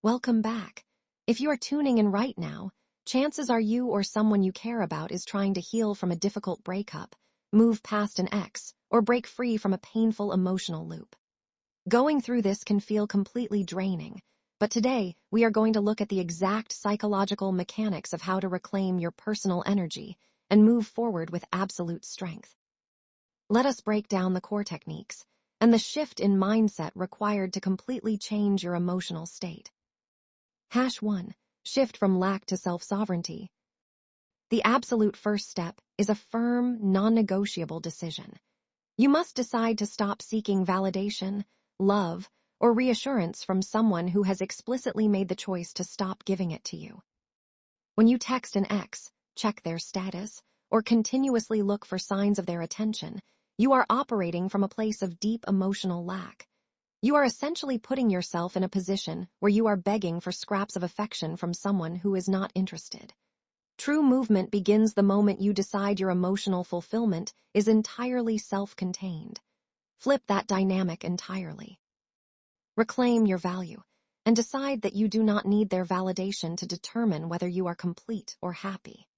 Welcome back. If you are tuning in right now, chances are you or someone you care about is trying to heal from a difficult breakup, move past an ex, or break free from a painful emotional loop. Going through this can feel completely draining, but today we are going to look at the exact psychological mechanics of how to reclaim your personal energy and move forward with absolute strength. Let us break down the core techniques and the shift in mindset required to completely change your emotional state. #1. Shift from lack to self-sovereignty. The absolute first step is a firm, non-negotiable decision. You must decide to stop seeking validation, love, or reassurance from someone who has explicitly made the choice to stop giving it to you. When you text an ex, check their status, or continuously look for signs of their attention, you are operating from a place of deep emotional lack. You are essentially putting yourself in a position where you are begging for scraps of affection from someone who is not interested. True movement begins the moment you decide your emotional fulfillment is entirely self-contained. Flip that dynamic entirely. Reclaim your value and decide that you do not need their validation to determine whether you are complete or happy.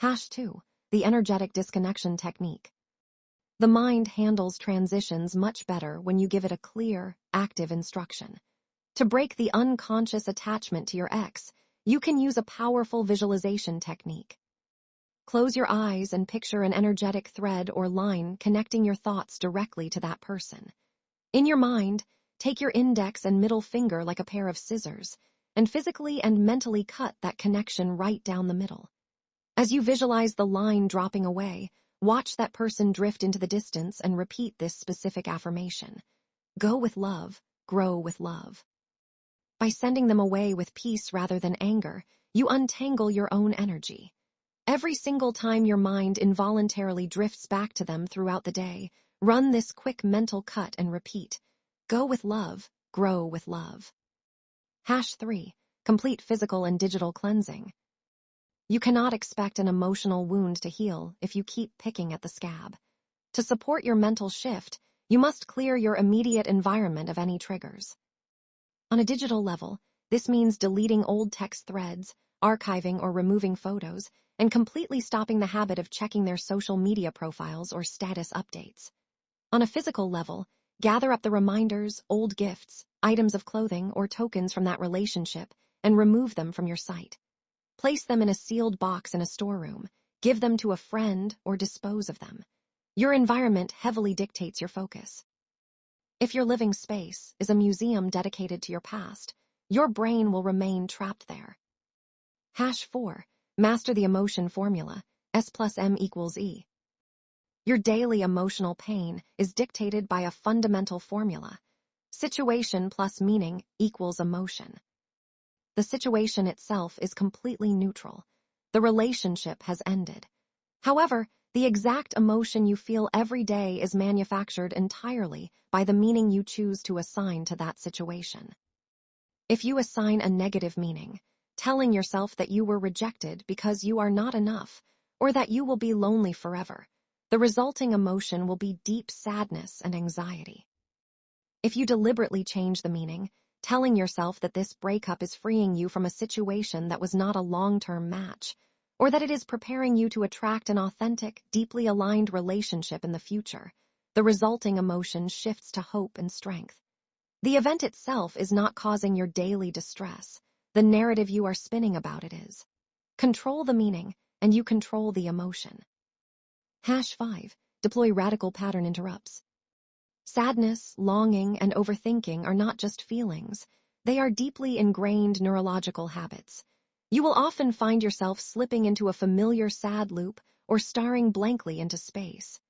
#2. The energetic disconnection technique. The mind handles transitions much better when you give it a clear, active instruction. To break the unconscious attachment to your ex, you can use a powerful visualization technique. Close your eyes and picture an energetic thread or line connecting your thoughts directly to that person. In your mind, take your index and middle finger like a pair of scissors and physically and mentally cut that connection right down the middle. As you visualize the line dropping away, watch that person drift into the distance and repeat this specific affirmation. Go with love, grow with love. By sending them away with peace rather than anger, you untangle your own energy. Every single time your mind involuntarily drifts back to them throughout the day, run this quick mental cut and repeat. Go with love, grow with love. #3. Complete physical and digital cleansing. You cannot expect an emotional wound to heal if you keep picking at the scab. To support your mental shift, you must clear your immediate environment of any triggers. On a digital level, this means deleting old text threads, archiving or removing photos, and completely stopping the habit of checking their social media profiles or status updates. On a physical level, gather up the reminders, old gifts, items of clothing, or tokens from that relationship and remove them from your sight. Place them in a sealed box in a storeroom, give them to a friend, or dispose of them. Your environment heavily dictates your focus. If your living space is a museum dedicated to your past, your brain will remain trapped there. #4. Master the emotion formula, S+M=E. Your daily emotional pain is dictated by a fundamental formula. Situation plus meaning equals emotion. The situation itself is completely neutral. The relationship has ended. However, the exact emotion you feel every day is manufactured entirely by the meaning you choose to assign to that situation. If you assign a negative meaning, telling yourself that you were rejected because you are not enough, or that you will be lonely forever, the resulting emotion will be deep sadness and anxiety. If you deliberately change the meaning, telling yourself that this breakup is freeing you from a situation that was not a long-term match, or that it is preparing you to attract an authentic, deeply aligned relationship in the future, the resulting emotion shifts to hope and strength. The event itself is not causing your daily distress. The narrative you are spinning about it is. Control the meaning, and you control the emotion. #5. Deploy radical pattern interrupts. Sadness, longing, and overthinking are not just feelings. They are deeply ingrained neurological habits. You will often find yourself slipping into a familiar sad loop or staring blankly into space.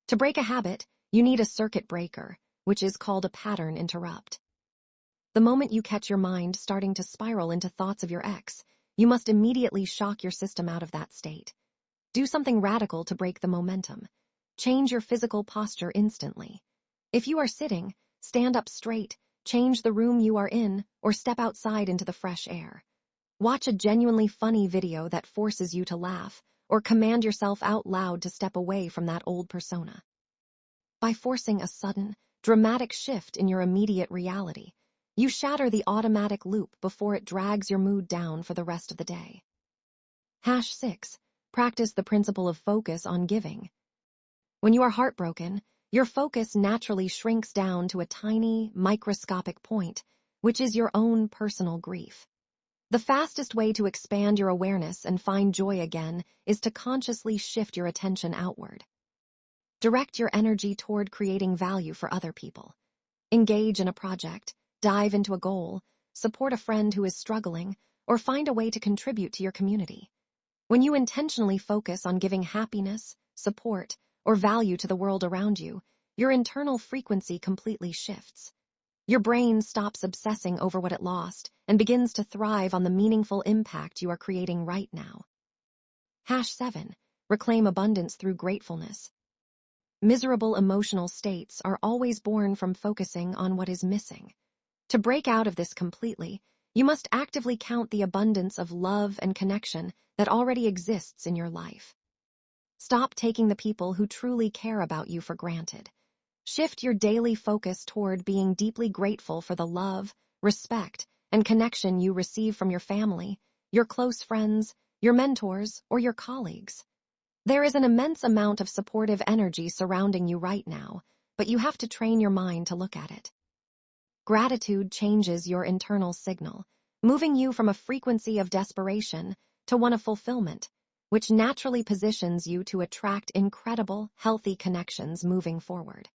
To break a habit, you need a circuit breaker, which is called a pattern interrupt. The moment you catch your mind starting to spiral into thoughts of your ex, you must immediately shock your system out of that state. Do something radical to break the momentum. Change your physical posture instantly. If you are sitting, stand up straight, change the room you are in, or step outside into the fresh air. Watch a genuinely funny video that forces you to laugh, or command yourself out loud to step away from that old persona. By forcing a sudden, dramatic shift in your immediate reality, You shatter the automatic loop before it drags your mood down for the rest of the day. #6. Practice the principle of focus on giving. When you are heartbroken, your focus naturally shrinks down to a tiny, microscopic point, which is your own personal grief. The fastest way to expand your awareness and find joy again is to consciously shift your attention outward. Direct your energy toward creating value for other people. Engage in a project, dive into a goal, support a friend who is struggling, or find a way to contribute to your community. When you intentionally focus on giving happiness, support, or value to the world around you, your internal frequency completely shifts. Your brain stops obsessing over what it lost and begins to thrive on the meaningful impact you are creating right now. #7. Reclaim abundance through gratefulness. Miserable emotional states are always born from focusing on what is missing. To break out of this completely, you must actively count the abundance of love and connection that already exists in your life. Stop taking the people who truly care about you for granted. Shift your daily focus toward being deeply grateful for the love, respect, and connection you receive from your family, your close friends, your mentors, or your colleagues. There is an immense amount of supportive energy surrounding you right now, but you have to train your mind to look at it. Gratitude changes your internal signal, moving you from a frequency of desperation to one of fulfillment, which naturally positions you to attract incredible, healthy connections moving forward.